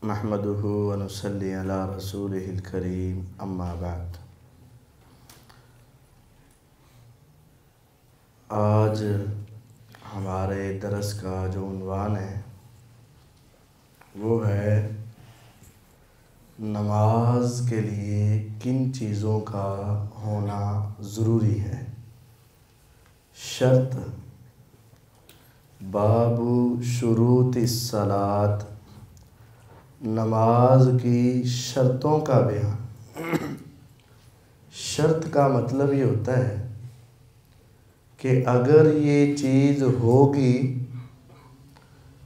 नहमदुहु व नुसल्ली अला रसूलिहिल करीम अम्मा बाद। आज हमारे दरस का जो उन्वान है वो है नमाज के लिए किन चीज़ों का होना ज़रूरी है। शर्त बाबू शुरूतिस सलात, नमाज की शर्तों का बयान। शर्त का मतलब ये होता है कि अगर ये चीज़ होगी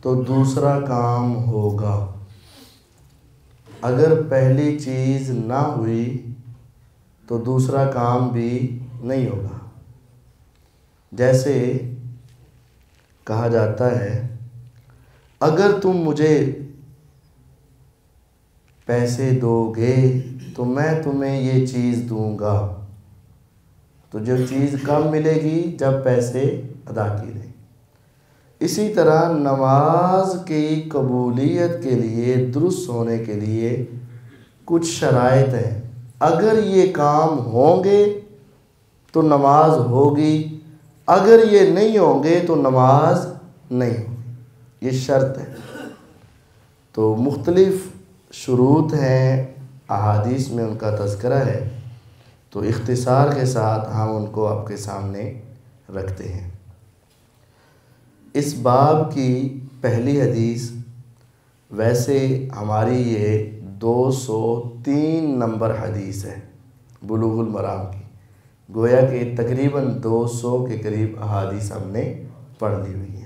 तो दूसरा काम होगा, अगर पहली चीज़ ना हुई तो दूसरा काम भी नहीं होगा। जैसे कहा जाता है, अगर तुम मुझे पैसे दोगे तो मैं तुम्हें ये चीज़ दूंगा। तो जो चीज़ कब मिलेगी? जब पैसे अदा किए जाएं। इसी तरह नमाज की कबूलियत के लिए, दुरुस्त होने के लिए कुछ शराइत हैं। अगर ये काम होंगे तो नमाज होगी, अगर ये नहीं होंगे तो नमाज नहीं होगी। ये शर्त है। तो मुख्तलिफ़ शुरूत हैं, अहादीस में उनका तज़किरा है, तो इख्तिसार के साथ हम उनको आपके सामने रखते हैं। इस बाब की पहली हदीस, वैसे हमारी ये 203 नंबर हदीस है बुलूगुल मराम की। गोया कि तकरीबन 200 के करीब अहादीस हमने पढ़ ली हुई हैं।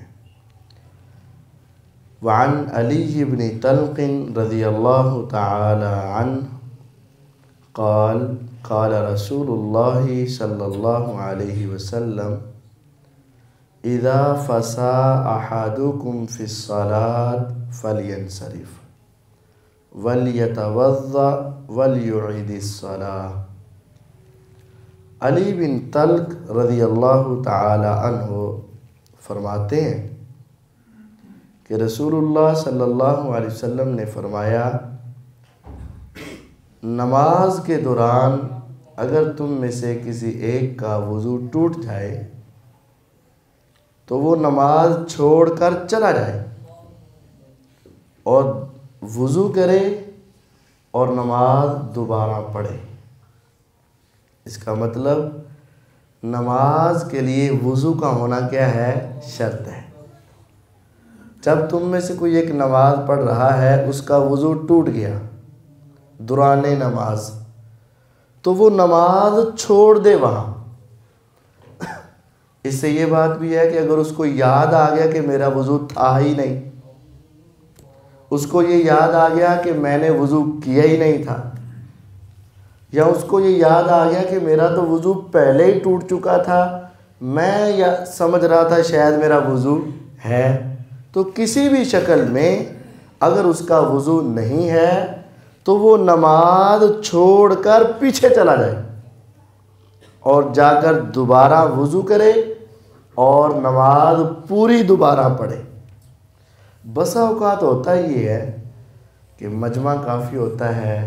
वअन अली इब्न तल्क़िन रज़ियल्लाहु तआला अन्हु क़ाल क़ाल रसूलुल्लाहि सल्लल्लाहु अलैहि वसल्लम इज़ा फ़सा अहदुकुम फ़िस्सलात फ़ल्यंसरिफ़ वल्यतवज़्ज़अ वल्युዒदिस्सलाह। अली बिन तल्क़ रज़ियल्लाहु तआला अन्हु फरमाते हैं कि रसूलुल्लाह सल्लल्लाहु अलैहि वसल्लम ने फरमाया, नमाज के दौरान अगर तुम में से किसी एक का वज़ू टूट जाए तो वो नमाज छोड़कर चला जाए और वज़ू करे और नमाज दोबारा पढ़े। इसका मतलब नमाज के लिए वज़ू का होना क्या है? शर्त है। जब तुम में से कोई एक नमाज पढ़ रहा है, उसका वज़ू टूट गया दुराने नमाज, तो वो नमाज छोड़ दे वहाँ। इससे ये बात भी है कि अगर उसको याद आ गया कि मेरा वज़ू था ही नहीं, उसको ये याद आ गया कि मैंने वज़ू किया ही नहीं था, या उसको ये याद आ गया कि मेरा तो वज़ू पहले ही टूट चुका था, मैं या समझ रहा था शायद मेरा वज़ू है, तो किसी भी शक्ल में अगर उसका वज़ू नहीं है तो वो नमाज छोड़कर पीछे चला जाए और जाकर दोबारा वज़ू करे और नमाज पूरी दोबारा पढ़े। बसा औकात होता ये है कि मजमा काफ़ी होता है,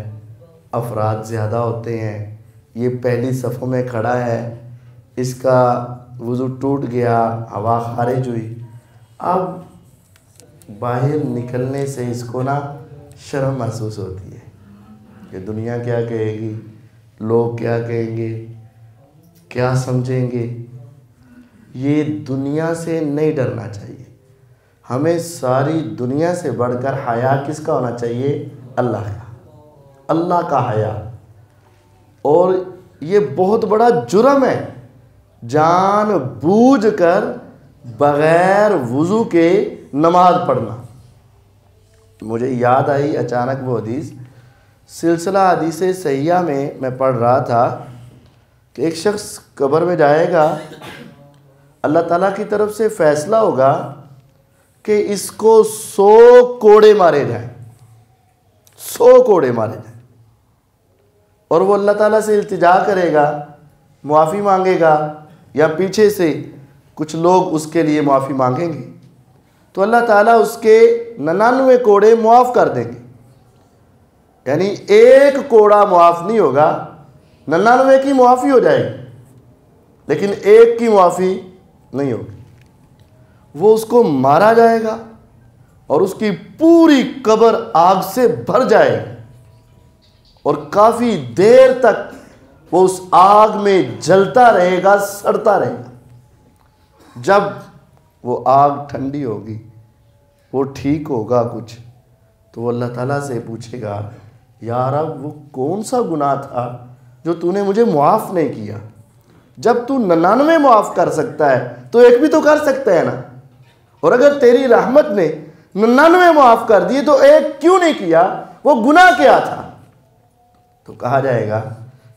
अफराद ज़्यादा होते हैं, ये पहली सफ़ों में खड़ा है, इसका वज़ू टूट गया, हवा खारिज हुई, अब बाहर निकलने से इसको ना शर्म महसूस होती है कि दुनिया क्या कहेगी, लोग क्या कहेंगे, क्या समझेंगे। ये दुनिया से नहीं डरना चाहिए। हमें सारी दुनिया से बढ़कर हया किसका होना चाहिए? अल्लाह का। अल्लाह का हया। और ये बहुत बड़ा जुर्म है जान बूझ कर बग़ैर वज़ू के नमाज पढ़ना। मुझे याद आई अचानक वो हदीस, सिलसिला हदीस सहिया में मैं पढ़ रहा था कि एक शख्स कब्र में जाएगा, अल्लाह ताला की तरफ से फ़ैसला होगा कि इसको 100 कोड़े मारे जाएं, 100 कोड़े मारे जाएं, और वो अल्लाह ताला से इल्तिजा करेगा, मुआफ़ी मांगेगा, या पीछे से कुछ लोग उसके लिए माफ़ी मांगेंगे, तो अल्लाह ताला उसके 99 कोड़े मुआफ़ कर देंगे। यानी एक कोड़ा मुआफ़ नहीं होगा, 99 की मुआफ़ी हो जाएगी, लेकिन एक की मुआफ़ी नहीं होगी। वो उसको मारा जाएगा और उसकी पूरी कब्र आग से भर जाएगी और काफ़ी देर तक वो उस आग में जलता रहेगा, सड़ता रहेगा। जब वो आग ठंडी होगी, वो ठीक होगा कुछ, तो वो अल्लाह ताला से पूछेगा, यार अब वो कौन सा गुनाह था जो तूने मुझे मुआफ़ नहीं किया? जब तू 99 मुआफ़ कर सकता है तो एक भी तो कर सकता है ना। और अगर तेरी रहमत ने 99 मुआफ़ कर दिए तो एक क्यों नहीं किया? वो गुनाह क्या था? तो कहा जाएगा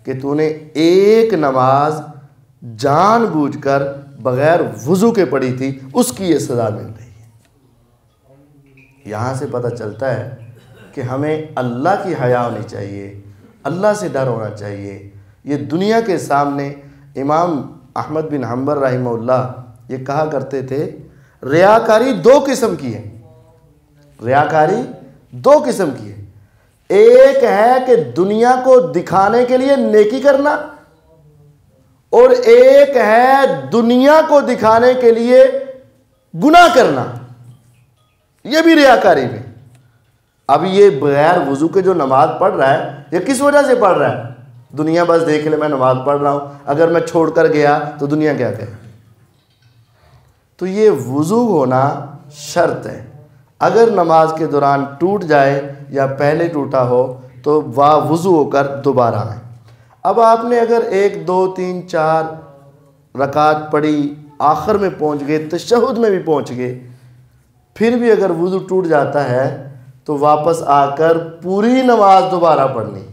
कि तूने एक नमाज जानबूझकर बगैर वुज़ू के पढ़ी थी, उसकी ये सज़ा मिल रही है। यहाँ से पता चलता है कि हमें अल्लाह की हया होनी चाहिए, अल्लाह से डर होना चाहिए। ये दुनिया के सामने इमाम अहमद बिन हम्बल रहमहुल्लाह ये कहा करते थे, रियाकारी दो किस्म की है। रियाकारी दो किस्म की है। एक है कि दुनिया को दिखाने के लिए नेकी करना, और एक है दुनिया को दिखाने के लिए गुनाह करना। यह भी रियाकारी में। अब ये बगैर वुज़ू के जो नमाज पढ़ रहा है, ये किस वजह से पढ़ रहा है? दुनिया बस देख ले मैं नमाज पढ़ रहा हूं, अगर मैं छोड़कर गया तो दुनिया क्या कहे? तो ये वुज़ू होना शर्त है। अगर नमाज के दौरान टूट जाए या पहले टूटा हो तो वाह वुज़ू होकर दोबारा आए। अब आपने अगर 1 2 3 4 रकात पढ़ी, आखिर में पहुंच गए, तशहुद में भी पहुंच गए, फिर भी अगर वुज़ू टूट जाता है तो वापस आकर पूरी नमाज दोबारा पढ़नी।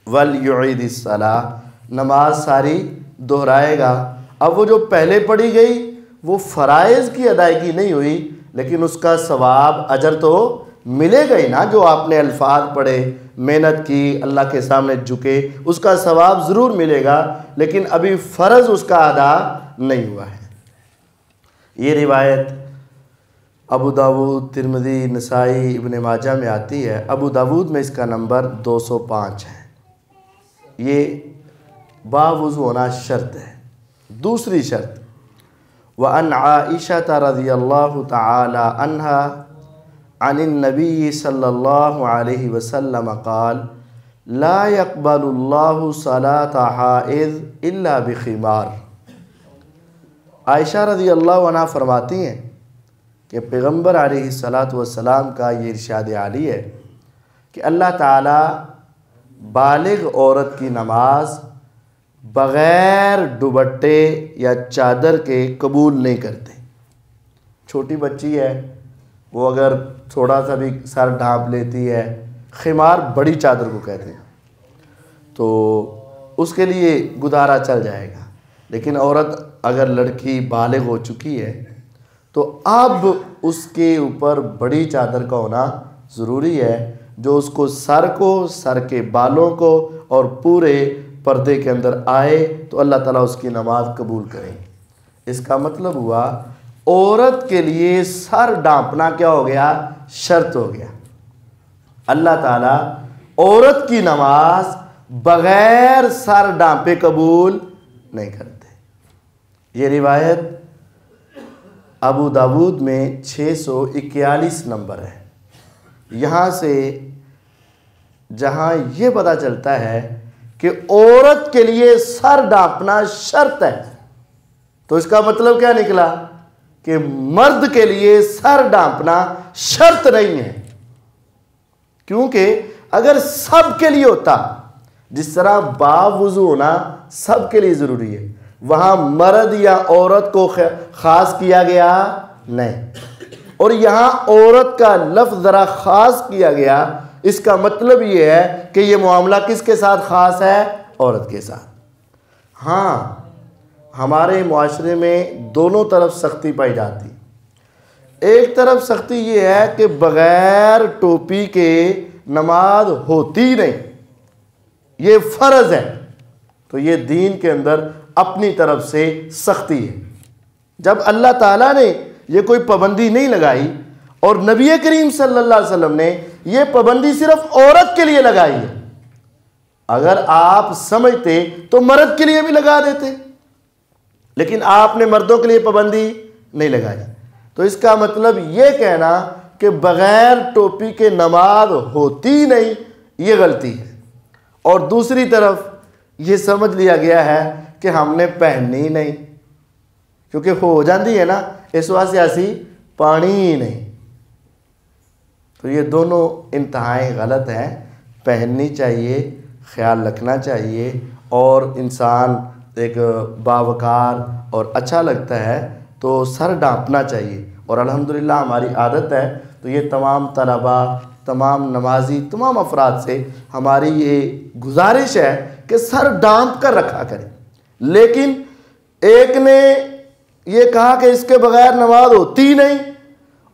वल युईदिस सलाह, नमाज सारी दोहराएगा। अब वो जो पहले पढ़ी गई वो फ़राइज़ की अदायगी नहीं हुई, लेकिन उसका सवाब अजर तो मिलेगा ही ना। जो आपने अल्फाज पढ़े, मेहनत की, अल्लाह के सामने झुके, उसका सवाब ज़रूर मिलेगा, लेकिन अभी फ़र्ज़ उसका अदा नहीं हुआ है। ये रिवायत अबू दाऊद, तिरमिज़ी, नसाई, इब्न माजा में आती है। अबू दाऊद में इसका नंबर 205 है। ये बावुज़ू होना शर्त है। दूसरी शर्त, व अन आइशा रज़ियल्लाहु तआला अन्हा अनिन नबी सल्लल्लाहु अलैहि वसल्लम क़ाल ला यक़बलुल्लाहु सलात हाइज़ इल्ला बिख़िमार। आयशा रज़ियल्लाहु अन्हा फरमाती हैं कि पैगम्बर अलैहिस्सलातु वस्सलाम का ये इरशाद आली है कि अल्लाह ताला बालिग औरत की नमाज बग़ैर दुपट्टे या चादर के कबूल नहीं करते। छोटी बच्ची है, वो अगर थोड़ा सा भी सर ढाँप लेती है, खिमार बड़ी चादर को कहते हैं, तो उसके लिए गुजारा चल जाएगा। लेकिन औरत अगर लड़की बालिग हो चुकी है तो अब उसके ऊपर बड़ी चादर का होना ज़रूरी है, जो उसको सर को, सर के बालों को और पूरे पर्दे के अंदर आए, तो अल्लाह ताला उसकी नमाज कबूल करेंगे। इसका मतलब हुआ औरत के लिए सर ढाँपना क्या हो गया? शर्त हो गया। अल्लाह ताला औरत की नमाज बग़ैर सर ढाँपे कबूल नहीं करते। ये रिवायत अबू दाऊद में 641 नंबर है। यहाँ से जहाँ ये पता चलता है कि औरत के लिए सर ढाँपना शर्त है, तो इसका मतलब क्या निकला कि मर्द के लिए सर ढाँपना शर्त नहीं है। क्योंकि अगर सब के लिए होता, जिस तरह बावुज़ू होना सब के लिए ज़रूरी है, वहाँ मर्द या औरत को ख़ास किया गया नहीं, और यहाँ औरत का लफ्ज़ ज़रा ख़ास किया गया। इसका मतलब ये है कि ये मामला किसके साथ ख़ास है? औरत के साथ। हाँ, हमारे मुआशरे में दोनों तरफ सख्ती पाई जाती। एक तरफ सख्ती ये है कि बग़ैर टोपी के नमाज होती नहीं, ये फ़र्ज़ है। तो ये दीन के अंदर अपनी तरफ से सख्ती है। जब अल्लाह ताला ने ये कोई पाबंदी नहीं लगाई और नबी करीम सल्लल्लाहु अलैहि वसल्लम ने ये पाबंदी सिर्फ औरत के लिए लगाई है। अगर आप समझते तो मर्द के लिए भी लगा देते, लेकिन आपने मर्दों के लिए पाबंदी नहीं लगाई। तो इसका मतलब ये कहना कि बगैर टोपी के नमाज होती नहीं, ये गलती है। और दूसरी तरफ ये समझ लिया गया है कि हमने पहननी ही नहीं, क्योंकि हो जाती है ना, इस वास्ते ऐसी पानी ही नहीं। तो ये दोनों इंतहाएं गलत हैं। पहननी चाहिए, ख्याल रखना चाहिए, और इंसान एक बावकार और अच्छा लगता है तो सर ढांपना चाहिए। और अल्हम्दुलिल्लाह हमारी आदत है, तो ये तमाम तलबा, तमाम नमाजी, तमाम अफराद से हमारी ये गुजारिश है कि सर ढांप कर रखा करें। लेकिन एक ने ये कहा कि इसके बगैर नमाज होती ही नहीं,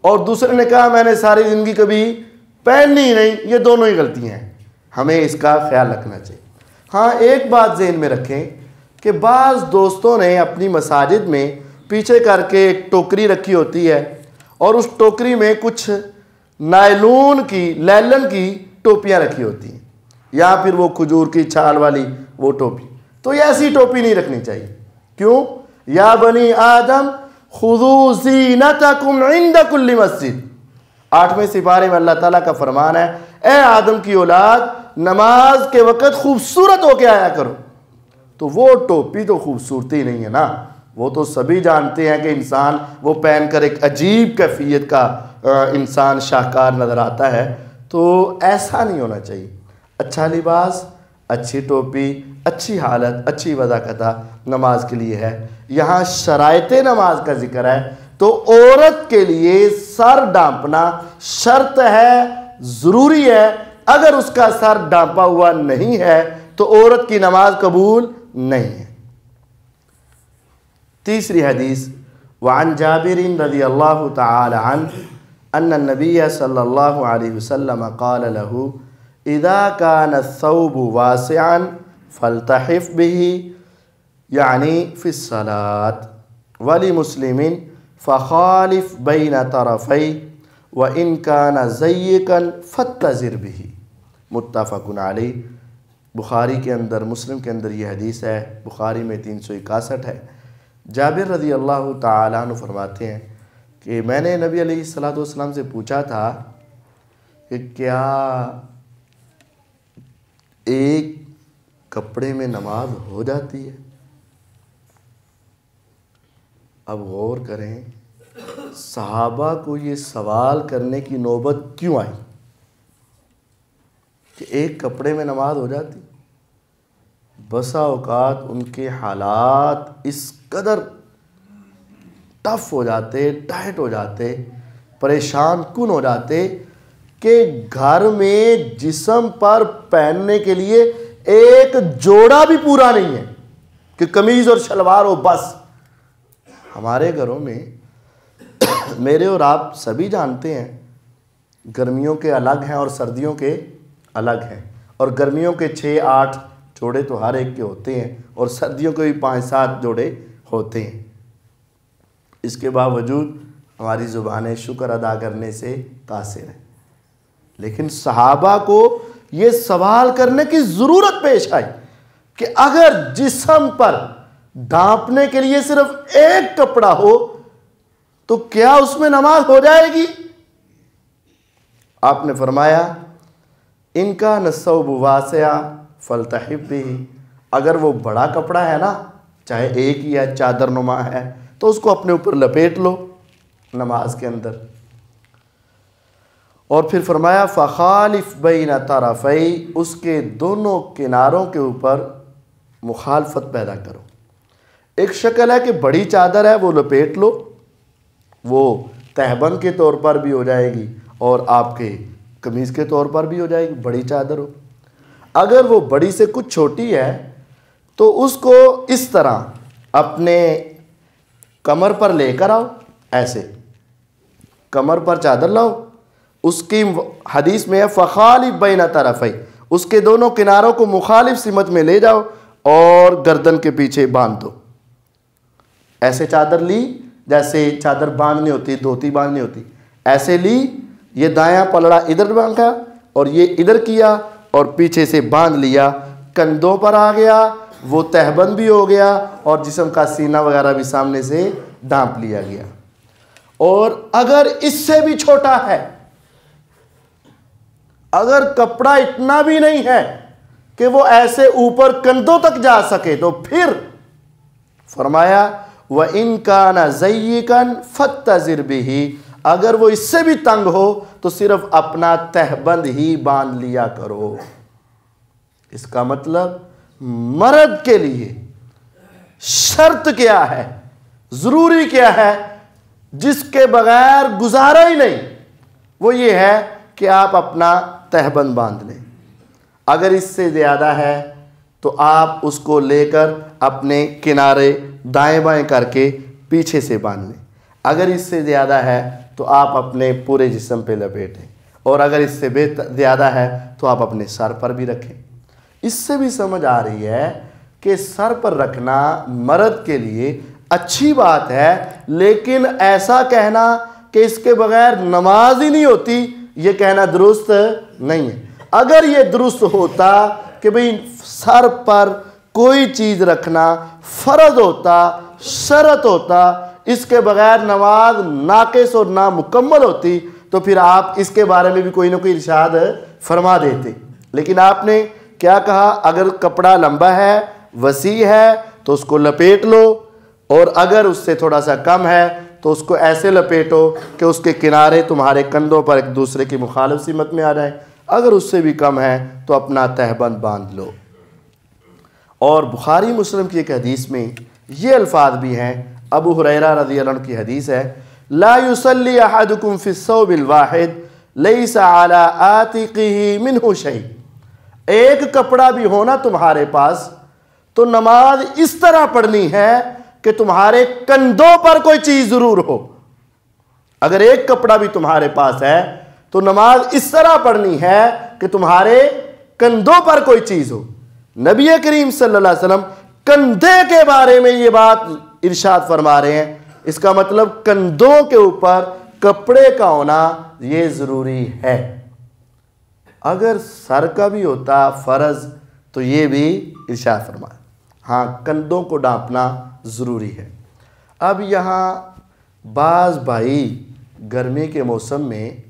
और दूसरे ने कहा मैंने सारी ज़िंदगी कभी पहननी ही नहीं। ये दोनों ही गलतियाँ हैं, हमें इसका ख्याल रखना चाहिए। हाँ, एक बात ज़हन में रखें कि बाज़ दोस्तों ने अपनी मसाजिद में पीछे करके एक टोकरी रखी होती है, और उस टोकरी में कुछ नायलून की, लैलन की टोपियाँ रखी होती हैं, या फिर वो खजूर की छाल वाली वो टोपी। तो ये ऐसी टोपी नहीं रखनी चाहिए। क्यों? या बनी आदम खुदू ज़ीनतकुम इंद कुल्ली मस्जिद, 8वें सिपारे में अल्लाह ताला का फरमान है, ए आदम की औलाद, नमाज के वक़्त खूबसूरत होके आया करो। तो वो टोपी तो खूबसूरती नहीं है ना, वो तो सभी जानते हैं कि इंसान वो पहनकर एक अजीब कैफियत का इंसान शाहकार नज़र आता है। तो ऐसा नहीं होना चाहिए। अच्छा लिबास, अच्छी टोपी, अच्छी हालत, अच्छी वज़ाकता नमाज के लिए है। यहाँ शराइते नमाज का जिक्र है, तो औरत के लिए सर ढांपना शर्त है, ज़रूरी है। अगर उसका सर ढांपा हुआ नहीं है तो औरत की नमाज कबूल नहीं है। तीसरी हदीस, वअन जाबिरिन रज़ियल्लाहु तआला अन्हु अन्न नबिय्य सल्लल्लाहु अलैहि वसल्लम क़ाल लहू इज़ा कान अस-सौबु वासिअन फल्तहिफ बिही यानी फ़िस्सलात वली मुस्लिमिन फ़खालिफ बैन तरफ़ै व इन कान ज़य्यिकन फत्तज़िर बिही। मुत्तफ़क़ुन अलैह। बुखारी के अंदर, मुस्लिम के अंदर ये हदीस है। बुखारी में 361 है। जाबिर रज़ी अल्लाह तआला अन्हु फरमाते हैं कि मैंने नबी अलैहिस्सलातु वस्सलाम से पूछा था कि क्या एक कपड़े में नमाज हो जाती है? अब गौर करें, सहाबा को ये सवाल करने की नौबत क्यों आई कि एक कपड़े में नमाज हो जाती? बसा औकात उनके हालात इस कदर टफ हो जाते, टाइट हो जाते, परेशान कुन हो जाते कि घर में जिस्म पर पहनने के लिए एक जोड़ा भी पूरा नहीं है कि कमीज़ और शलवार हो बस। हमारे घरों में मेरे और आप सभी जानते हैं, गर्मियों के अलग हैं और सर्दियों के अलग हैं। और गर्मियों के 6-8 जोड़े तो हर एक के होते हैं, और सर्दियों के भी 5-7 जोड़े होते हैं। इसके बावजूद हमारी ज़ुबानें शुक्र अदा करने से कासिर हैं। लेकिन सहाबा को ये सवाल करने की ज़रूरत पेश आई कि अगर जिस्म पर ढांपने के लिए सिर्फ एक कपड़ा हो तो क्या उसमें नमाज हो जाएगी? आपने फरमाया इनका नसौब वासिया फल्तहिब बिही, अगर वो बड़ा कपड़ा है ना, चाहे एक ही है, चादर नुमा है, तो उसको अपने ऊपर लपेट लो नमाज के अंदर। और फिर फरमाया फ़खालिफ बैन तरफ़ै, उसके दोनों किनारों के ऊपर मुखालफत पैदा करो। एक शक्ल है कि बड़ी चादर है, वो लपेट लो, वो तहबंद के तौर पर भी हो जाएगी और आपके कमीज़ के तौर पर भी हो जाएगी, बड़ी चादर हो। अगर वो बड़ी से कुछ छोटी है तो उसको इस तरह अपने कमर पर लेकर आओ, ऐसे कमर पर चादर लाओ। उसकी हदीस में है फ़खालिफ बैन तरफ़ै, उसके दोनों किनारों को मुखालिफ सिमत में ले जाओ और गर्दन के पीछे बांध दो। ऐसे चादर ली जैसे चादर बांधनी होती, धोती बांधनी होती, ऐसे ली, ये दायां पलड़ा इधर बांधा और ये इधर किया और पीछे से बांध लिया, कंधों पर आ गया, वो तहबंद भी हो गया और जिस्म का सीना वगैरह भी सामने से ढांप लिया गया। और अगर इससे भी छोटा है, अगर कपड़ा इतना भी नहीं है कि वो ऐसे ऊपर कंधों तक जा सके, तो फिर फरमाया व इनका न ज़य्यिकन फत्तज़िर बिही, अगर वो इससे भी तंग हो तो सिर्फ अपना तहबंद ही बांध लिया करो। इसका मतलब मर्द के लिए शर्त क्या है, जरूरी क्या है, जिसके बगैर गुजारा ही नहीं, वो ये है कि आप अपना तहबंद बांध लें। अगर इससे ज़्यादा है तो आप उसको लेकर अपने किनारे दाएं बाएं करके पीछे से बांध लें। अगर इससे ज़्यादा है तो आप अपने पूरे जिस्म पे लपेटें, और अगर इससे ज़्यादा है तो आप अपने सर पर भी रखें। इससे भी समझ आ रही है कि सर पर रखना मर्द के लिए अच्छी बात है, लेकिन ऐसा कहना कि इसके बगैर नमाज ही नहीं होती, ये कहना दुरुस्त नहीं है। अगर ये दुरुस्त होता कि भाई सर पर कोई चीज़ रखना फ़र्ज होता, शरत होता, इसके बगैर नमाज नाक़िस और नामुकम्मल होती, तो फिर आप इसके बारे में भी कोई ना कोई इरशाद फरमा देते। लेकिन आपने क्या कहा, अगर कपड़ा लंबा है, वसी है, तो उसको लपेट लो, और अगर उससे थोड़ा सा कम है तो उसको ऐसे लपेटो कि उसके किनारे तुम्हारे कंधों पर एक दूसरे की मुखालिफ सीमत में आ जाए। अगर उससे भी कम है तो अपना तहबंद बांध लो। और बुखारी मुस्लिम की एक हदीस में ये अल्फाज भी हैं, अबू हुरैरा रज़ी अल्लाह अन्हु की हदीस है, ला युसल्ली अहदुकुम फिस्सौबिल वाहिद लैसा अला आतिक़िही मिन्हु शै। एक कपड़ा भी होना तुम्हारे पास तो नमाज इस तरह पढ़नी है कि तुम्हारे कंधों पर कोई चीज जरूर हो। अगर एक कपड़ा भी तुम्हारे पास है तो नमाज इस तरह पढ़नी है कि तुम्हारे कंधों पर कोई चीज हो। नबी करीम सल्लल्लाहु अलैहि वसल्लम कंधे के बारे में ये बात इरशाद फरमा रहे हैं। इसका मतलब कंधों के ऊपर कपड़े का होना ये जरूरी है। अगर सर का भी होता फर्ज तो ये भी इरशाद फरमा, हाँ कंधों को ढांपना ज़रूरी है। अब यहाँ बाज़ भाई गर्मी के मौसम में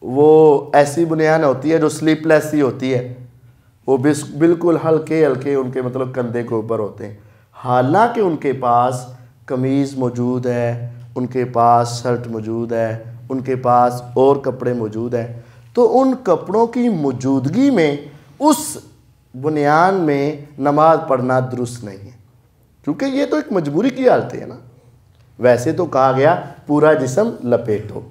वो ऐसी बुनियान होती है जो स्लीपलेस ही होती है, वो बिल्कुल हल्के हल्के उनके मतलब कंधे के ऊपर होते हैं, हालांकि उनके पास कमीज़ मौजूद है, उनके पास शर्ट मौजूद है, उनके पास और कपड़े मौजूद हैं, तो उन कपड़ों की मौजूदगी में उस बुनियान में नमाज पढ़ना दुरुस्त नहीं है, क्योंकि ये तो एक मजबूरी की हालत है ना। वैसे तो कहा गया पूरा जिस्म लपेटो,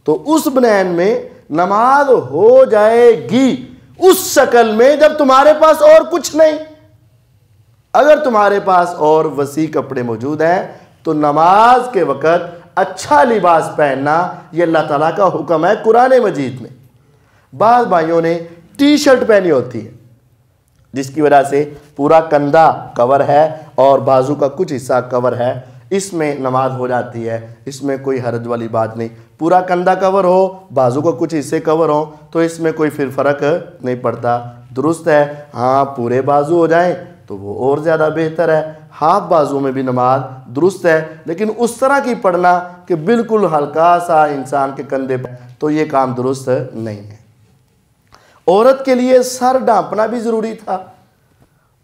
तो उस बुनियान में नमाज हो जाएगी उस शक्ल में जब तुम्हारे पास और कुछ नहीं। अगर तुम्हारे पास और वसी कपड़े मौजूद हैं तो नमाज के वक़्त अच्छा लिबास पहनना ये अल्लाह ताला का हुक्म है कुरान मजीद में। बाज़ भाइयों ने टी शर्ट पहनी होती है जिसकी वजह से पूरा कंधा कवर है और बाजू का कुछ हिस्सा कवर है, इसमें नमाज हो जाती है, इसमें कोई हरज वाली बात नहीं। पूरा कंधा कवर हो, बाजू का कुछ हिस्से कवर हो, तो इसमें कोई फिर फ़र्क नहीं पड़ता, दुरुस्त है। हाँ पूरे बाजू हो जाएं तो वो और ज़्यादा बेहतर है, हाफ बाजू में भी नमाज दुरुस्त है, लेकिन उस तरह की पढ़ना कि बिल्कुल हल्का सा इंसान के कंधे पर, तो ये काम दुरुस्त नहीं है। औरत के लिए सर ढांपना भी ज़रूरी था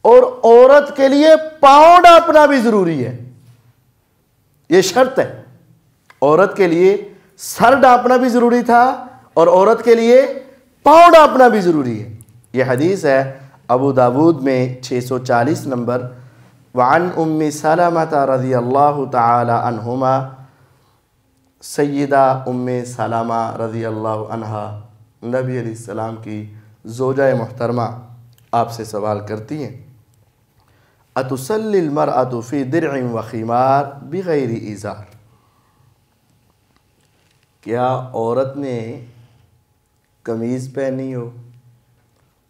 और औरत के लिए पाँव ढांपना भी ज़रूरी है, ये शर्त है। औरत के लिए सर ढांपना भी ज़रूरी था और औरत के लिए पाँव ढांपना भी ज़रूरी है। यह हदीस है अबू दाऊद में 640 नंबर, वअन उम्मी सलमता रज़ियल्लाहु तआला अन्हुमा, सय्यदा उम्मे सलमा रज़ियल्लाहु अन्हा नबी अलैहिस्सलाम की ज़ौजा मुहतरमा आपसे सवाल करती हैं, अतुसल्लिल मरअतु फ़ी दिर्इन व ख़िमार बिग़ैरि इज़ार, क्या औरत ने कमीज़ पहनी हो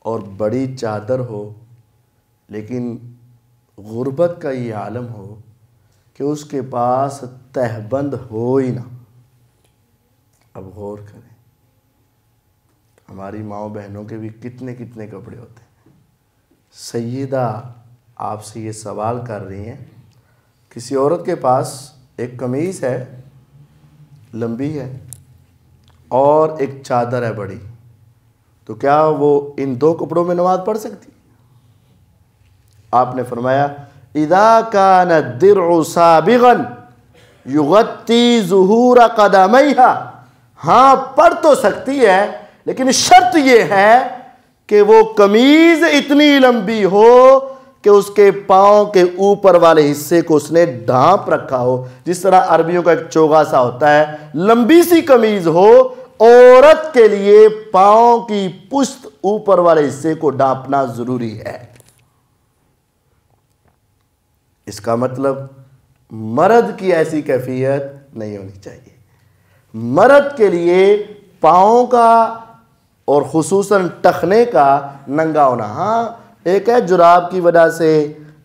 और बड़ी चादर हो लेकिन गुर्बत का ये आलम हो कि उसके पास तहबंद हो ही ना। अब गौर करें, हमारी माओ बहनों के भी कितने कितने कपड़े होते हैं। सैयदा आपसे ये सवाल कर रही हैं, किसी औरत के पास एक कमीज़ है, लंबी है, और एक चादर है बड़ी, तो क्या वो इन दो कपड़ों में नमाज पढ़ सकती? आपने फरमाया इदा कान दिर्उ साबिगन युगत्ती ज़ुहूर क़दमैहा, हाँ पढ़ तो सकती है, लेकिन शर्त यह है कि वो कमीज़ इतनी लंबी हो कि उसके पाँव के ऊपर वाले हिस्से को उसने ढांप रखा हो। जिस तरह अरबियों का एक चोगा सा होता है, लंबी सी कमीज़ हो, औरत के लिए पाँव की पुश्त ऊपर वाले हिस्से को ढांपना ज़रूरी है। इसका मतलब मर्द की ऐसी कैफियत नहीं होनी चाहिए। मर्द के लिए पाँव का और खुसूसन टखने का नंगा होना, हाँ एक है जुराब की वजह से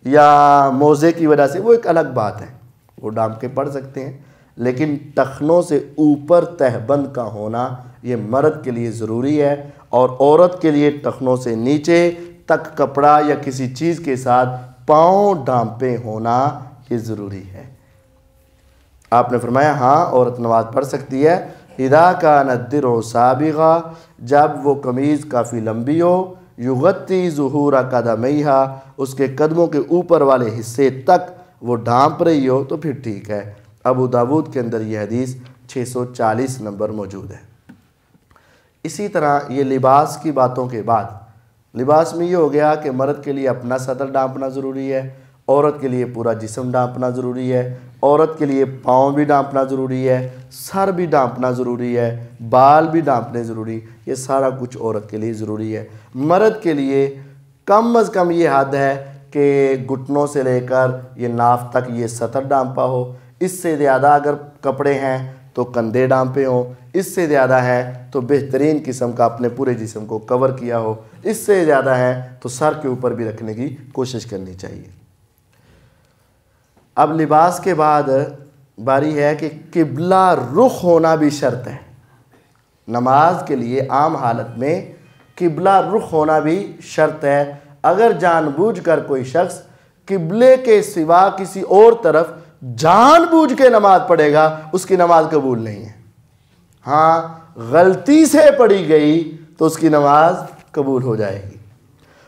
या मोज़े की वजह से, वो एक अलग बात है, वो डांप के पढ़ सकते हैं, लेकिन टखनों से ऊपर तहबंद का होना ये मर्द के लिए ज़रूरी है। और औरत के लिए टखनों से नीचे तक कपड़ा या किसी चीज़ के साथ पाँव ढांपे होना ये ज़रूरी है। आपने फरमाया हाँ औरत नमाज पढ़ सकती है। इदा कानत दिर्उ साबिगा, जब वो कमीज़ काफ़ी लंबी हो, युगत्ती ज़ुहूर क़दमैहा, उसके कदमों के ऊपर वाले हिस्से तक वो ढांप रही हो, तो फिर ठीक है। अबू दाऊद के अंदर ये हदीस 640 नंबर मौजूद है। इसी तरह ये लिबास की बातों के बाद लिबास में ये हो गया कि मर्द के लिए अपना सतर ढांपना ज़रूरी है, औरत के लिए पूरा जिस्म ढांपना ज़रूरी है, औरत के लिए पाँव भी ढांपना ज़रूरी है, सर भी ढांपना ज़रूरी है, बाल भी ढांपने ज़रूरी, ये सारा कुछ औरत के लिए ज़रूरी है। मर्द के लिए कम अज़ कम ये हद है कि घुटनों से लेकर ये नाफ तक ये सतर ढांपा हो। इससे ज़्यादा अगर कपड़े हैं तो कंधे ढांपे हों, इससे ज़्यादा है तो बेहतरीन किस्म का अपने पूरे जिस्म को कवर किया हो, इससे ज़्यादा है तो सर के ऊपर भी रखने की कोशिश करनी चाहिए। अब लिबास के बाद बारी है कि किबला रुख होना भी शर्त है। नमाज के लिए आम हालत में किबला रुख होना भी शर्त है। अगर जानबूझकर कोई शख्स किबले के सिवा किसी और तरफ जानबूझ के नमाज पढ़ेगा, उसकी नमाज कबूल नहीं है। हाँ गलती से पढ़ी गई तो उसकी नमाज कबूल हो जाएगी।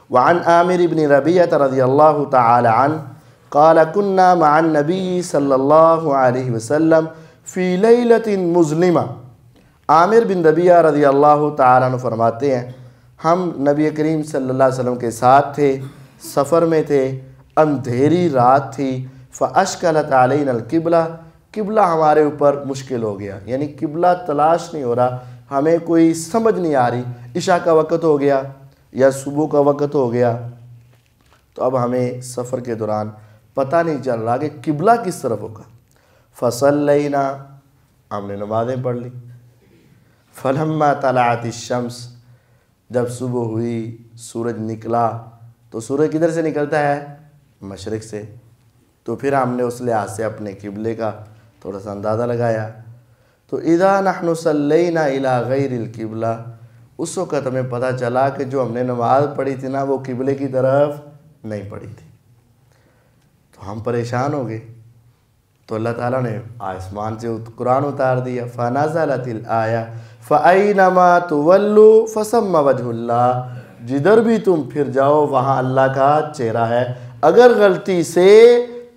वअन आमिर इब्न रबिया रज़ियल्लाहु तआला अन्हु क़ाल कुन्ना मअन नबी सल्लल्लाहु अलैहि वसल्लम फ़ी लैलतिन मुज़लिमा। आमिर बिन रबिया रज़ियल्लाहु तआला अन्हु फरमाते हैं, हम नबी करीम सल्लल्लाहु अलैहि वसल्लम के साथ थे, सफ़र में थे, अंधेरी रात थी। फ़अश्कलत अलैना किबला, किबला हमारे ऊपर मुश्किल हो गया, यानी किबला तलाश नहीं हो रहा, हमें कोई समझ नहीं आ रही। इशा का वक़्त हो गया या सुबह का वक़्त हो गया, तो अब हमें सफ़र के दौरान पता नहीं चल रहा कि किबला किस तरफ होगा। फ़सल्लैना, हमने नमाज़ें पढ़ ली। फ़लम्मा तलअतिश शम्स, जब सुबह हुई, सूरज निकला, तो सूरज किधर से निकलता है? मशरिक़ से। तो फिर हमने उस लिहाज से अपने किबले का थोड़ा सा अंदाज़ा लगाया। तो इज़ा नहनु सल्लैना इला गैरिल किबला, उस वक़्त हमें पता चला कि जो हमने नमाज़ पढ़ी थी ना, वो किबले की तरफ नहीं पढ़ी थी। तो हम परेशान हो गए। तो अल्लाह ताला ने आसमान से कुरान उतार दिया, फ़नज़लतिल आया फ़अयनमा तुवल्लू फ़सम्मा वजहुल्लाह, जिधर भी तुम फिर जाओ वहाँ अल्लाह का चेहरा है। अगर गलती से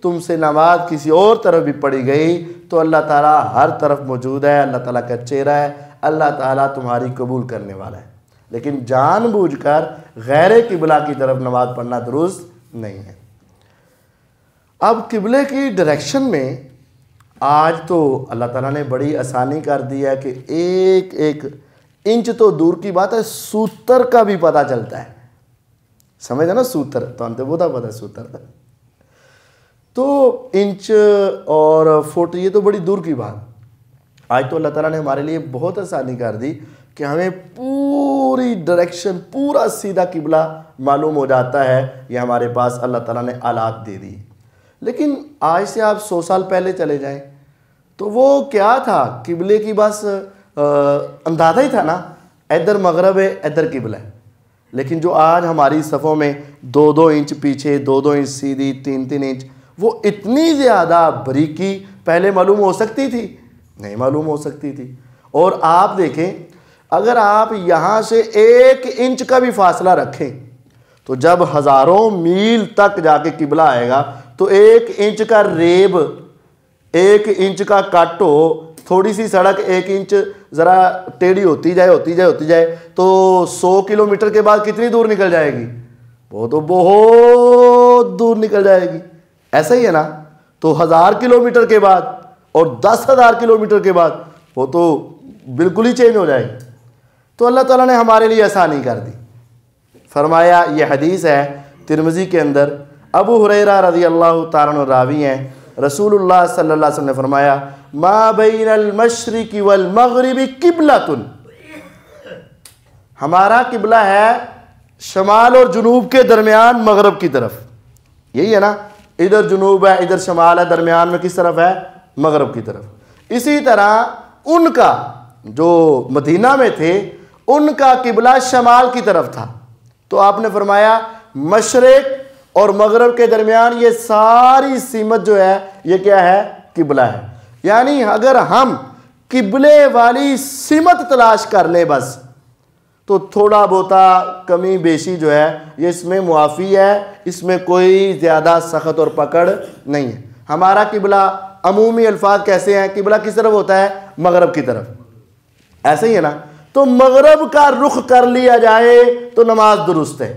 तुमसे नमाज किसी और तरफ भी पढ़ी गई तो अल्लाह ताला हर तरफ मौजूद है, अल्लाह ताला का चेहरा है, अल्लाह ताला तुम्हारी कबूल करने वाला है। लेकिन जानबूझकर गैर किबला की तरफ नमाज पढ़ना दुरुस्त नहीं है। अब किबले की डायरेक्शन में आज तो अल्लाह ताला ने बड़ी आसानी कर दी है कि एक एक इंच तो दूर की बात है, सूत्र का भी पता चलता है। समझे ना, सूत्र तो अंत बहुत पता है सूत्र। तो इंच और फुट ये तो बड़ी दूर की बात, आज तो अल्लाह ताला ने हमारे लिए बहुत आसानी कर दी कि हमें पूरी डायरेक्शन, पूरा सीधा किबला मालूम हो जाता है। ये हमारे पास अल्लाह ताला ने आलात दे दी। लेकिन आज से आप 100 साल पहले चले जाएं तो वो क्या था, किबले की बस अंदाज़ा ही था ना इधर मगरब है, इधर किबला है। लेकिन जो आज हमारी सफ़ों में 2-2 इंच पीछे, 2-2 इंच सीधी, 3-3 इंच, वो इतनी ज़्यादा बारीकी पहले मालूम हो सकती थी? नहीं मालूम हो सकती थी। और आप देखें, अगर आप यहाँ से 1 इंच का भी फासला रखें तो जब हज़ारों मील तक जाके किबला आएगा तो 1 इंच का रेब, 1 इंच का कट हो, थोड़ी सी सड़क 1 इंच ज़रा टेढ़ी होती जाए तो 100 किलोमीटर के बाद कितनी दूर निकल जाएगी? वो तो बहुत दूर निकल जाएगी। ऐसा ही है ना? तो 1000 किलोमीटर के बाद और 10,000 किलोमीटर के बाद वो तो बिल्कुल ही चेंज हो जाएगी। तो अल्लाह ताला ने हमारे लिए आसानी कर दी। फरमाया, ये हदीस है तिरमिज़ी के अंदर, अबू हुरैरा रज़ी अल्लाह ताला अन्हु रावी हैं, रसूलुल्लाह सल्लल्लाहु अलैहि वसल्लम ने फरमाया, मा बैनल मशरिक़ि वल मग़रिबि क़िबलतुन, हमारा किबला है शमाल और जुनूब के दरमियान मगरब की तरफ। यही है ना? इधर जुनूब है, इधर शमाल है, दरमियान में किस तरफ है? मगरब की तरफ। इसी तरह उनका जो मदीना में थे, उनका किबला शमाल की तरफ था। तो आपने फरमाया मशरिक और मगरब के दरमियान ये सारी सीमत जो है ये क्या है? किबला है। यानी अगर हम किबले वाली सीमत तलाश कर ले बस, तो थोड़ा बहुता कमी बेशी जो है ये इसमें मुआफ़ी है, इसमें कोई ज़्यादा सख्त और पकड़ नहीं है। हमारा किबला अमूमी अल्फाज कैसे हैं? किबला किस तरफ होता है? मगरब की तरफ। ऐसे ही है ना? तो मगरब का रुख कर लिया जाए तो नमाज दुरुस्त है।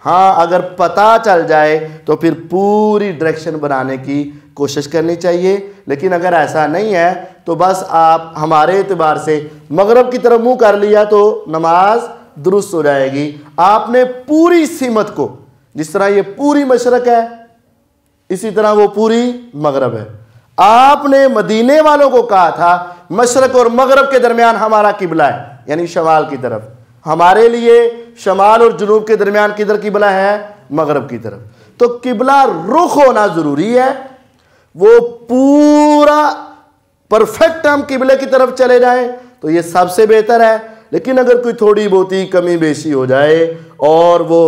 हाँ, अगर पता चल जाए तो फिर पूरी डायरेक्शन बनाने की कोशिश करनी चाहिए। लेकिन अगर ऐसा नहीं है तो बस आप हमारे एतबार से मगरब की तरफ मुंह कर लिया तो नमाज दुरुस्त हो जाएगी। आपने पूरी सीमत को, जिस तरह ये पूरी मशरक है इसी तरह वो पूरी मगरब है। आपने मदीने वालों को कहा था मशरक और मगरब के दरमियान हमारा किबला है, यानी शमाल की तरफ। हमारे लिए शमाल और जुनूब के दरमियान किधर किबला है? मगरब की तरफ। तो किबला रुख होना ज़रूरी है, वो पूरा परफेक्ट हम किबले की तरफ चले जाएं तो ये सबसे बेहतर है। लेकिन अगर कोई थोड़ी बहुती कमी बेशी हो जाए और वो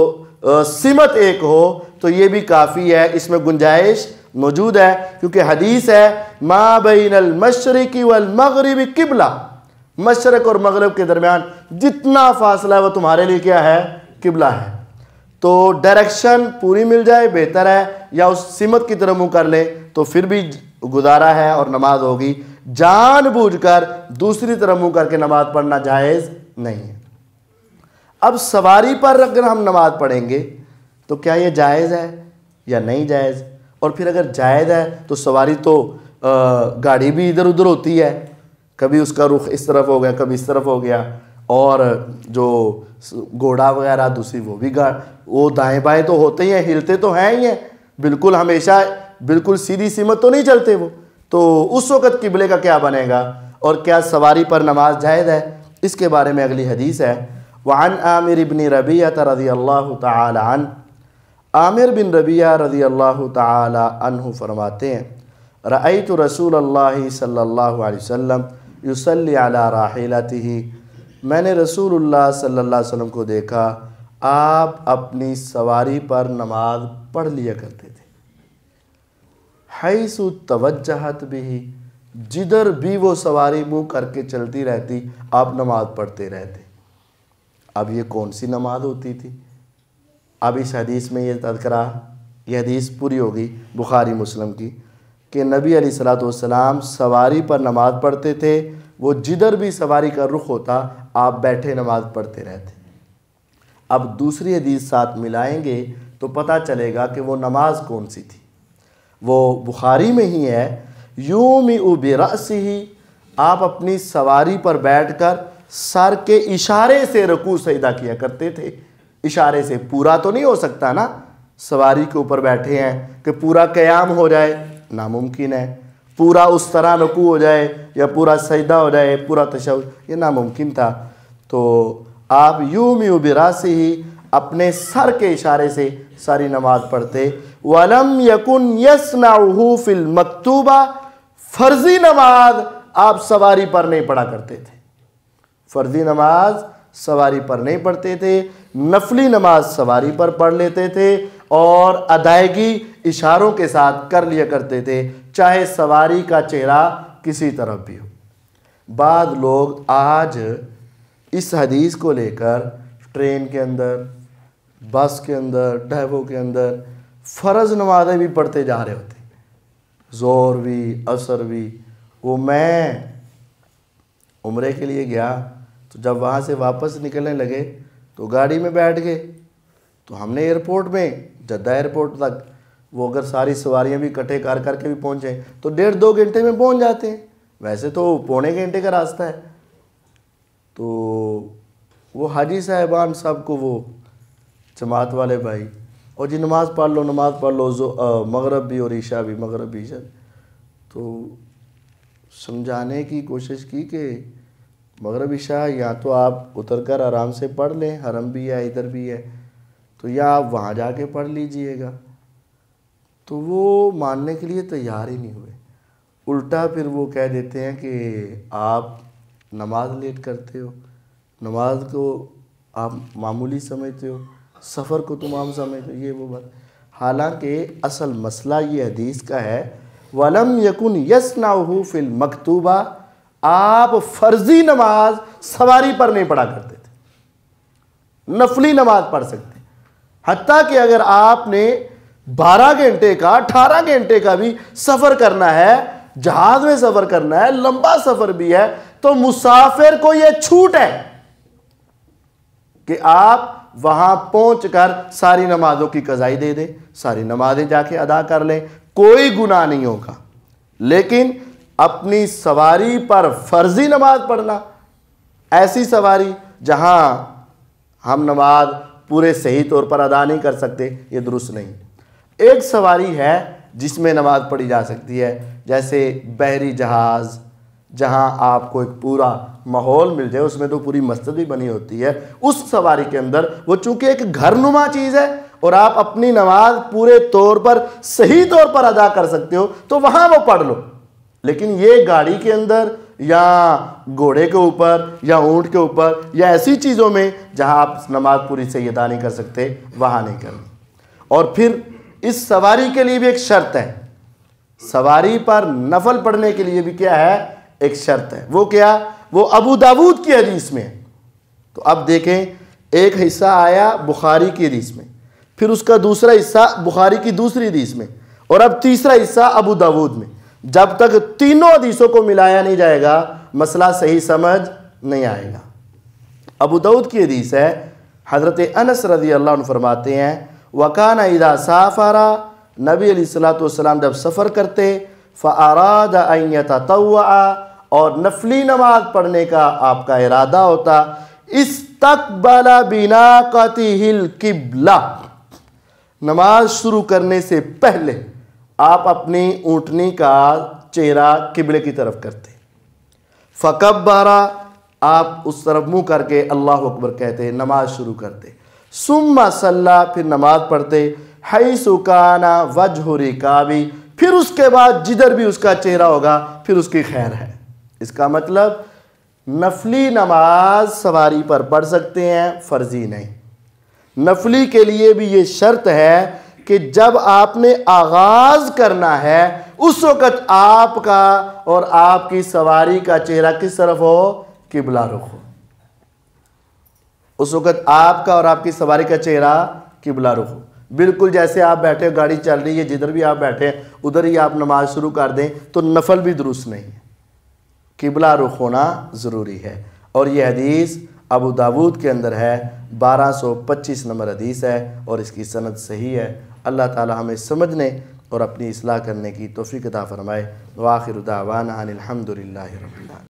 सिमत एक हो तो ये भी काफ़ी है, इसमें गुंजाइश मौजूद है। क्योंकि हदीस है, मा बैनल मशरिक़ि वल मग़रिबि किबला, मशरक और मगरब के दरमियान जितना फासला है वो तुम्हारे लिए क्या है? किबला है। तो डायरेक्शन पूरी मिल जाए बेहतर है, या उस सिमत की तरफ मुँह कर ले तो फिर भी गुजारा है और नमाज होगी। जानबूझकर दूसरी तरफ मुँह करके नमाज पढ़ना जायज़ नहीं है। अब सवारी पर अगर हम नमाज पढ़ेंगे तो क्या ये जायज़ है या नहीं जायज़? और फिर अगर जायज़ है तो सवारी तो गाड़ी भी इधर उधर होती है, कभी उसका रुख इस तरफ हो गया, कभी इस तरफ हो गया, और जो घोड़ा वगैरह दूसरी वो दाएं बाएं तो होते ही हैं, हिलते तो हैं ही हैं, बिल्कुल हमेशा बिल्कुल सीधी सीमत तो नहीं चलते वो। तो उस वक़्त किबले का क्या बनेगा? और क्या सवारी पर नमाज जायज़ है? इसके बारे में अगली हदीस है, वअन आमिर इब्न रबिया रज़ियल्लाहु तआला अन्हु, आमिर बिन रबिया रज़ियल्लाहु तआला अन्हु फरमाते हैं, रअयतु रसूलल्लाहि सल्लल्लाहु अलैहि वसल्लम युसल्ली अला राहिलतिही, मैंने रसूलुल्लाह सल्लल्लाहु अलैहि वसल्लम को देखा आप अपनी सवारी पर नमाज पढ़ लिया करते थे। हैसु तवज्जहत बिही, जिधर भी वो सवारी मुँह करके चलती रहती आप नमाज पढ़ते रहते। अब ये कौन सी नमाज होती थी? अब इस हदीस में ये तज़किरा, ये हदीस पूरी होगी बुखारी मुस्लिम की, कि नबी अलैहिस्सलातु वस्सलाम सवारी पर नमाज पढ़ते थे। वो जिधर भी सवारी का रुख होता आप बैठे नमाज पढ़ते रहते। अब दूसरी हदीस साथ मिलाएंगे तो पता चलेगा कि वो नमाज कौन सी थी। वो बुखारी में ही है, यूमिउ बिरअसिही, आप अपनी सवारी पर बैठकर सर के इशारे से रुकू सजदा किया करते थे। इशारे से, पूरा तो नहीं हो सकता ना, सवारी के ऊपर बैठे हैं कि पूरा क़याम हो जाए, नामुमकिन है। पूरा उस तरह रुकू हो जाए या पूरा सजदा हो जाए, पूरा तशहुद, ये नामुमकिन था। तो आप यूमिउ बिरासिही, अपने सर के इशारे से सारी नमाज पढ़ते। वलम यकुन यस्नउहु फिल मक्तूबा, फर्जी नमाज आप सवारी पर नहीं पढ़ा करते थे। फर्जी नमाज सवारी पर नहीं पढ़ते थे, नफली नमाज सवारी पर पढ़ लेते थे और अदायगी इशारों के साथ कर लिया करते थे, चाहे सवारी का चेहरा किसी तरफ भी हो। बाद लोग आज इस हदीस को लेकर ट्रेन के अंदर, बस के अंदर, ढाबों के अंदर फ़र्ज़ नमाज़ें भी पढ़ते जा रहे होते, ज़ोर भी, असर भी। वो मैं उम्रे के लिए गया तो जब वहाँ से वापस निकलने लगे तो गाड़ी में बैठ गए, तो हमने एयरपोर्ट में, जद्दा एयरपोर्ट तक वो अगर सारी सवारियाँ भी इकट्ठे कर करके भी पहुँचे तो 1.5-2 घंटे में पहुँच जाते हैं। वैसे तो पौने घंटे का रास्ता है। तो वो हाजी साहिबान साहब को, वो जमात वाले भाई, और जी नमाज़ पढ़ लो, नमाज़ पढ़ लो, जो मगरब भी और ईशा भी, मगरब भी ईशा। तो समझाने की कोशिश की कि मगरब ईशा या तो आप उतर कर आराम से पढ़ लें, हरम भी है, इधर भी है, तो या आप वहाँ जाके पढ़ लीजिएगा। तो वो मानने के लिए तैयार ही नहीं हुए। उल्टा फिर वो कह देते हैं कि आप नमाज लेट करते हो, नमाज को आप मामूली समझते हो, सफ़र को तुम आम समझते हो, ये वो बात। हालांकि असल मसला ये हदीस का है, वलम यकुन यस्नाहु फिल मकतूबा, आप फ़र्ज़ी नमाज सवारी पर नहीं पढ़ा करते थे, नफली नमाज पढ़ सकते। हत्ता कि अगर आपने 12 घंटे का, 18 घंटे का भी सफ़र करना है, जहाज में सफ़र करना है, लंबा सफ़र भी है, तो मुसाफिर को यह छूट है कि आप वहां पहुंचकर सारी नमाजों की कज़ाई दे दें, सारी नमाजें जाके अदा कर लें, कोई गुनाह नहीं होगा। लेकिन अपनी सवारी पर फर्जी नमाज पढ़ना, ऐसी सवारी जहां हम नमाज पूरे सही तौर पर अदा नहीं कर सकते, ये दुरुस्त नहीं। एक सवारी है जिसमें नमाज पढ़ी जा सकती है, जैसे बहरी जहाज़, जहां आपको एक पूरा माहौल मिल जाए, उसमें तो पूरी मस्जिद भी बनी होती है। उस सवारी के अंदर वो चूंकि एक घरनुमा चीज़ है और आप अपनी नमाज पूरे तौर पर सही तौर पर अदा कर सकते हो, तो वहां वो पढ़ लो। लेकिन ये गाड़ी के अंदर या घोड़े के ऊपर या ऊंट के ऊपर या ऐसी चीज़ों में जहां आप नमाज पूरी सही अदा नहीं कर सकते, वहां नहीं करनी। और फिर इस सवारी के लिए भी एक शर्त है, सवारी पर नफल पढ़ने के लिए भी क्या है, एक शर्त है। वो क्या? वो अबू दाऊद की हदीस में है। तो अब देखें, एक हिस्सा आया बुखारी की हदीस में, फिर उसका दूसरा हिस्सा बुखारी की दूसरी हदीस में, और अब तीसरा हिस्सा अबू दाऊद में। जब तक तीनों हदीसों को मिलाया नहीं जाएगा, मसला सही समझ नहीं आएगा। अबू दाऊद की हदीस है, हज़रत अनस रज़ी अल्लाह अन्हु फरमाते हैं, वकाना इदा साफरा, नबी अलैहिस्सलातु वस्सलाम जब सफ़र करते, फ़अराद अन यततव्वअ, और नफली नमाज पढ़ने का आपका इरादा होता, इस्तक़बला बिनाक़तिहिल क़िबला, नमाज शुरू करने से पहले आप अपनी ऊँटनी का चेहरा किबले की तरफ करते, फ़कब्बरा, आप उस तरफ मुँह करके अल्लाहु अकबर कहते, नमाज शुरू करते, सुम्मा सल्ला, फिर नमाज पढ़ते, हैसु काना वजहु रिकाबी, फिर उसके बाद जिधर भी उसका चेहरा होगा फिर उसकी खैर है। इसका मतलब नफली नमाज सवारी पर पढ़ सकते हैं, फर्जी नहीं। नफली के लिए भी ये शर्त है कि जब आपने आगाज करना है उस वक़्त आपका और आपकी सवारी का चेहरा किस तरफ हो, किबला रुख हो। उस वक़्त आपका और आपकी सवारी का चेहरा किबला रुख हो। बिल्कुल जैसे आप बैठे हो, गाड़ी चल रही है, जिधर भी आप बैठे हैं उधर ही आप नमाज शुरू कर दें तो नफल भी दुरुस्त नहीं है, किबला रुख होना ज़रूरी है। और ये हदीस अबू दाऊद के अंदर है, 1225 नंबर हदीस है और इसकी सनद सही है। अल्लाह ताला हमें समझने और अपनी इस्लाह करने की तौफीक अता फरमाए। व आखिरु दावाना अनिल हम्दुलिल्लाहि रब्बिल आलमीन।